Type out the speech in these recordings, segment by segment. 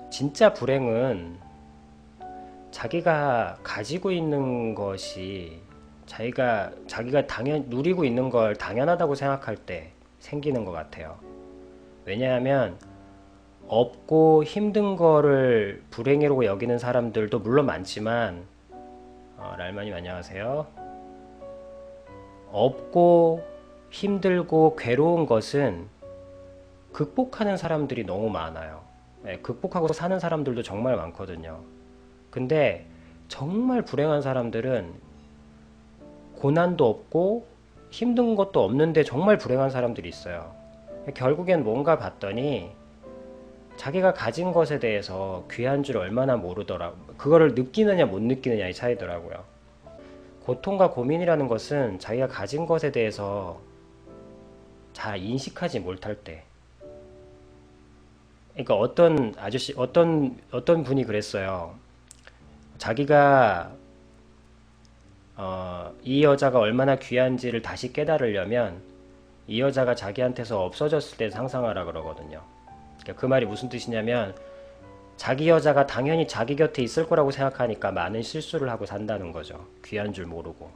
진짜 불행은 자기가 가지고 있는 것이 자기가 누리고 있는 걸 당연하다고 생각할 때 생기는 것 같아요. 왜냐하면 없고 힘든 거를 불행이라고 여기는 사람들도 물론 많지만, 랄마님 안녕하세요. 없고 힘들고 괴로운 것은 극복하는 사람들이 너무 많아요. 네, 극복하고 사는 사람들도 정말 많거든요. 근데 정말 불행한 사람들은 고난도 없고 힘든 것도 없는데 정말 불행한 사람들이 있어요. 결국엔 뭔가 봤더니 자기가 가진 것에 대해서 귀한 줄 얼마나 모르더라고. 그거를 느끼느냐 못 느끼느냐의 차이더라고요. 고통과 고민이라는 것은 자기가 가진 것에 대해서 잘 인식하지 못할 때. 그러니까 어떤 분이 그랬어요. 자기가 이 여자가 얼마나 귀한지를 다시 깨달으려면 이 여자가 자기한테서 없어졌을 때 상상하라 그러거든요. 그러니까 그 말이 무슨 뜻이냐면 자기 여자가 당연히 자기 곁에 있을 거라고 생각하니까 많은 실수를 하고 산다는 거죠. 귀한 줄 모르고.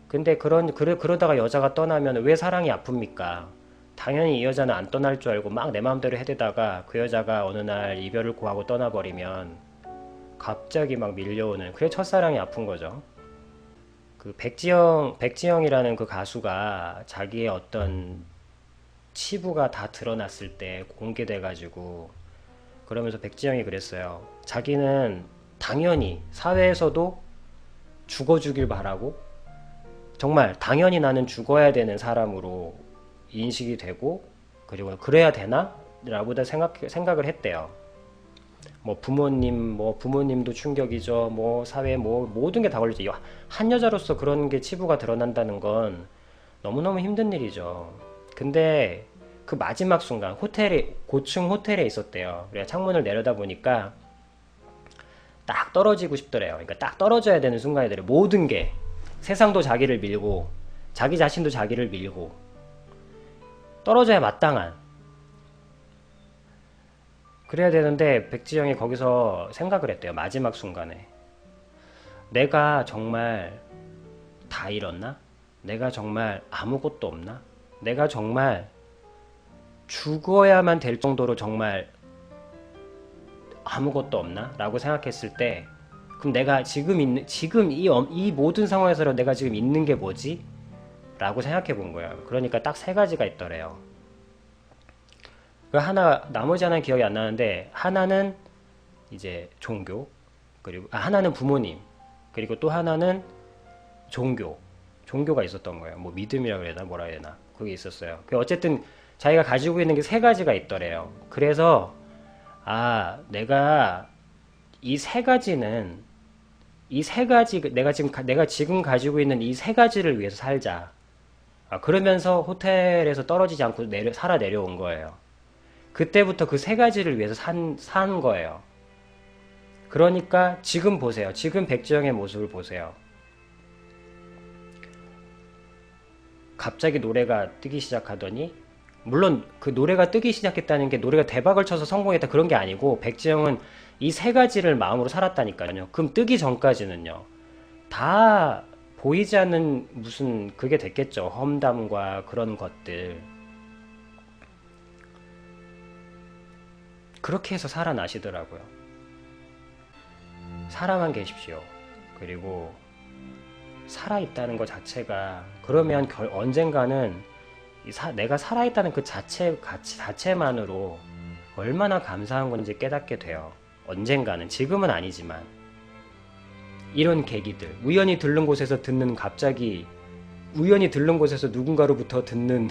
근데 그러다가 여자가 떠나면 왜 사랑이 아픕니까? 당연히 이 여자는 안 떠날 줄 알고 막 내 마음대로 해대다가 그 여자가 어느 날 이별을 고하고 떠나버리면 갑자기 막 밀려오는, 그게 첫사랑이 아픈 거죠. 그 백지영이라는 그 가수가 자기의 어떤 치부가 다 드러났을 때 공개돼가지고, 그러면서 백지영이 그랬어요. 자기는 당연히 사회에서도 죽어주길 바라고, 정말 당연히 나는 죽어야 되는 사람으로 인식이 되고, 그리고 그래야 되나? 라고 생각을 했대요. 부모님도 충격이죠. 사회, 모든 게 다 걸리죠. 한 여자로서 그런 게 치부가 드러난다는 건 너무너무 힘든 일이죠. 근데 그 마지막 순간 고층 호텔에 있었대요. 그래 창문을 내려다 보니까 딱 떨어지고 싶더래요. 그러니까 딱 떨어져야 되는 순간이더래. 모든 게, 세상도 자기를 밀고 자기 자신도 자기를 밀고 떨어져야 마땅한, 그래야 되는데 백지영이 거기서 생각을 했대요. 마지막 순간에 내가 정말 다 잃었나? 내가 정말 아무것도 없나? 내가 정말 죽어야만 될 정도로 정말 아무것도 없나? 라고 생각했을 때, 그럼 내가 지금 이 모든 상황에서 내가 지금 있는 게 뭐지? 라고 생각해 본 거예요. 그러니까 딱 세 가지가 있더래요. 나머지 하나는 기억이 안 나는데, 하나는 이제 종교, 그리고, 하나는 부모님, 그리고 또 하나는 종교가 있었던 거예요. 뭐 믿음이라 그래야 되나, 뭐라 해야 되나. 그게 있었어요. 어쨌든 자기가 가지고 있는 게 세 가지가 있더래요. 그래서, 내가 이 세 가지는, 내가 지금 가지고 있는 이 세 가지를 위해서 살자. 그러면서 호텔에서 떨어지지 않고 살아 내려온 거예요. 그때부터 그 세 가지를 위해서 산 거예요. 그러니까 지금 보세요. 지금 백지영의 모습을 보세요. 갑자기 노래가 뜨기 시작하더니, 물론 그 노래가 뜨기 시작했다는 게 노래가 대박을 쳐서 성공했다 그런 게 아니고, 백지영은 이 세 가지를 마음으로 살았다니까요. 그럼 뜨기 전까지는요, 다 보이지 않는 무슨 그게 됐겠죠. 험담과 그런 것들. 그렇게 해서 살아나시더라고요. 살아만 계십시오. 그리고 살아있다는 것 자체가, 그러면 언젠가는 내가 살아있다는 그 자체만으로 얼마나 감사한 건지 깨닫게 돼요. 언젠가는, 지금은 아니지만. 이런 계기들, 우연히 들른 곳에서 누군가로부터 듣는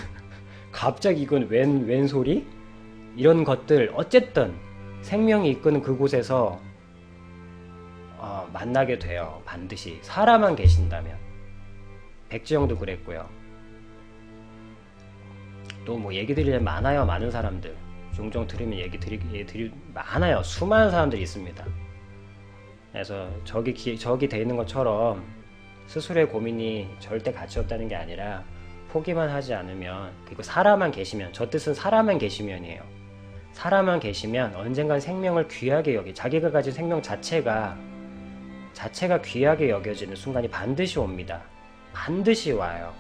갑자기 이건 웬 소리? 이런 것들, 어쨌든 생명이 이끄는 그곳에서 만나게 돼요. 반드시 살아만 계신다면. 백지영도 그랬고요. 또 뭐 얘기 드리려면 많아요. 많은 사람들 종종 들으면 얘기 드리 많아요. 수많은 사람들이 있습니다. 그래서 적이 돼 있는 것처럼 스스로의 고민이 절대 가치 없다는 게 아니라, 포기만 하지 않으면, 그리고 살아만 계시면, 저 뜻은 살아만 계시면이에요. 살아만 계시면 언젠간 생명을 귀하게 자기가 가진 생명 자체가 귀하게 여겨지는 순간이 반드시 옵니다. 반드시 와요.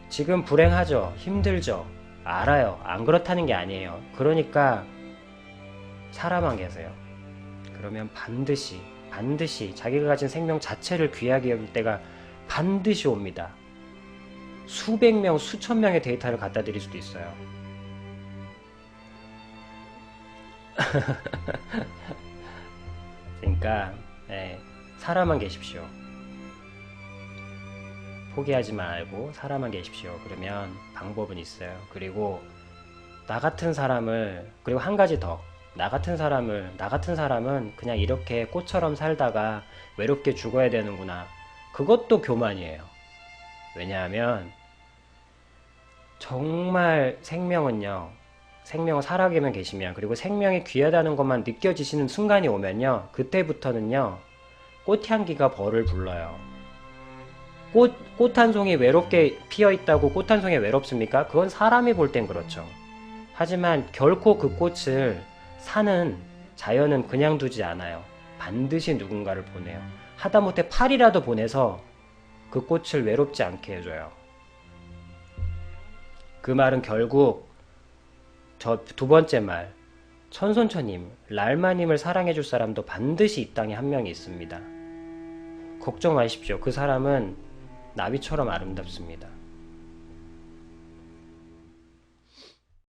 지금 불행하죠? 힘들죠? 알아요. 안 그렇다는 게 아니에요. 그러니까 살아만 계세요. 그러면 반드시 자기가 가진 생명 자체를 귀하게 여길 때가 반드시 옵니다. 수백 명, 수천 명의 데이터를 갖다 드릴 수도 있어요. 그러니까 살아만 계십시오. 포기하지 말고 살아만 계십시오. 그러면 방법은 있어요. 그리고 나 같은 사람을, 그리고 한 가지 더, 나 같은 사람은 그냥 이렇게 꽃처럼 살다가 외롭게 죽어야 되는구나. 그것도 교만이에요. 왜냐하면 정말 생명은 살아계면 계시면, 그리고 생명이 귀하다는 것만 느껴지시는 순간이 오면요, 그때부터는요 꽃향기가 벌을 불러요. 꽃 한 송이 외롭게 피어있다고 꽃 한 송이 외롭습니까? 그건 사람이 볼 땐 그렇죠. 하지만 결코 그 꽃을 사는 자연은 그냥 두지 않아요. 반드시 누군가를 보내요. 하다못해 팔이라도 보내서 그 꽃을 외롭지 않게 해줘요. 그 말은 결국 저 두 번째 말, 천손천님, 랄마님을 사랑해줄 사람도 반드시 이 땅에 한 명이 있습니다. 걱정 마십시오. 그 사람은 나비처럼 아름답습니다.